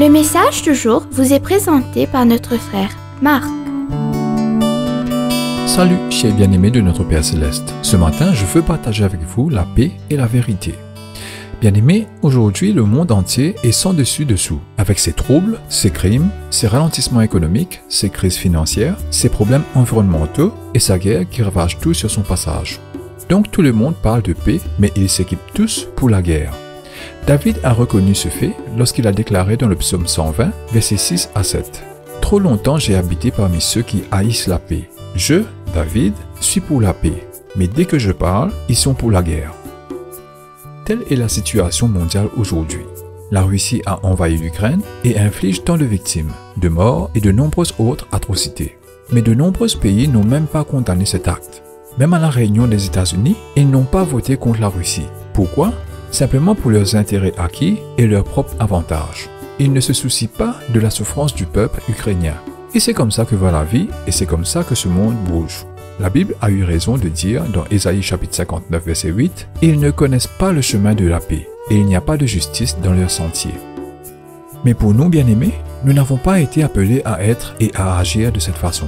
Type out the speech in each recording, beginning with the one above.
Le message du jour vous est présenté par notre frère Marc. Salut, chers bien-aimés de notre Père Céleste. Ce matin, je veux partager avec vous la paix et la vérité. Bien-aimés, aujourd'hui, le monde entier est sans dessus-dessous, avec ses troubles, ses crimes, ses ralentissements économiques, ses crises financières, ses problèmes environnementaux et sa guerre qui ravage tout sur son passage. Donc tout le monde parle de paix, mais ils s'équipent tous pour la guerre. David a reconnu ce fait lorsqu'il a déclaré dans le psaume 120, versets 6 à 7. « Trop longtemps j'ai habité parmi ceux qui haïssent la paix. Je, David, suis pour la paix, mais dès que je parle, ils sont pour la guerre. » Telle est la situation mondiale aujourd'hui. La Russie a envahi l'Ukraine et inflige tant de victimes, de morts et de nombreuses autres atrocités. Mais de nombreux pays n'ont même pas condamné cet acte. Même à la réunion des États-Unis, ils n'ont pas voté contre la Russie. Pourquoi? Simplement pour leurs intérêts acquis et leur propre avantage. Ils ne se soucient pas de la souffrance du peuple ukrainien. Et c'est comme ça que va la vie et c'est comme ça que ce monde bouge. La Bible a eu raison de dire dans Ésaïe chapitre 59 verset 8 « Ils ne connaissent pas le chemin de la paix et il n'y a pas de justice dans leur sentier. » Mais pour nous bien-aimés, nous n'avons pas été appelés à être et à agir de cette façon.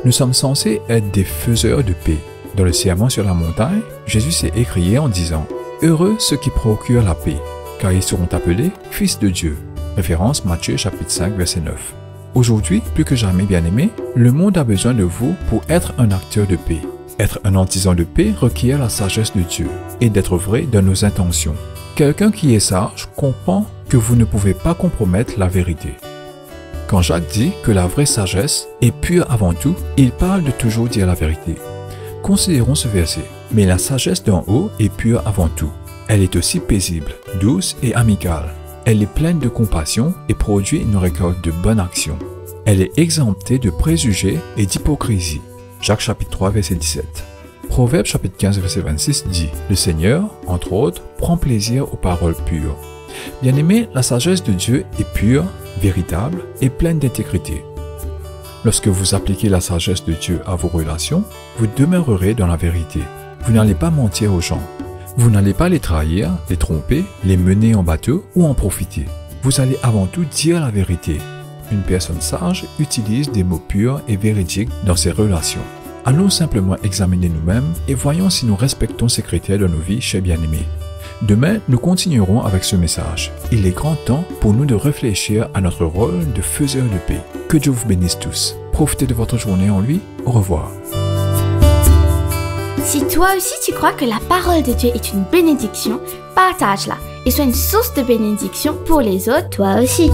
Nous sommes censés être des faiseurs de paix. Dans le sermon sur la montagne, Jésus s'est écrié en disant « Heureux ceux qui procurent la paix, car ils seront appelés fils de Dieu. » Référence Matthieu chapitre 5 verset 9. Aujourd'hui, plus que jamais bien-aimés, le monde a besoin de vous pour être un acteur de paix. Être un artisan de paix requiert la sagesse de Dieu et d'être vrai dans nos intentions. Quelqu'un qui est sage comprend que vous ne pouvez pas compromettre la vérité. Quand Jacques dit que la vraie sagesse est pure avant tout, il parle de toujours dire la vérité. Considérons ce verset. « Mais la sagesse d'en haut est pure avant tout. Elle est aussi paisible, douce et amicale. Elle est pleine de compassion et produit une récolte de bonnes actions. Elle est exemptée de préjugés et d'hypocrisie. » Jacques chapitre 3 verset 17. Proverbe chapitre 15 verset 26 dit « Le Seigneur, entre autres, prend plaisir aux paroles pures. » Bien-aimés, la sagesse de Dieu est pure, véritable et pleine d'intégrité. Lorsque vous appliquez la sagesse de Dieu à vos relations, vous demeurerez dans la vérité. Vous n'allez pas mentir aux gens. Vous n'allez pas les trahir, les tromper, les mener en bateau ou en profiter. Vous allez avant tout dire la vérité. Une personne sage utilise des mots purs et véridiques dans ses relations. Allons simplement examiner nous-mêmes et voyons si nous respectons ces critères dans nos vies, chers bien-aimés. Demain, nous continuerons avec ce message. Il est grand temps pour nous de réfléchir à notre rôle de faiseur de paix. Que Dieu vous bénisse tous. Profitez de votre journée en lui. Au revoir. Si toi aussi tu crois que la parole de Dieu est une bénédiction, partage-la et sois une source de bénédiction pour les autres, toi aussi.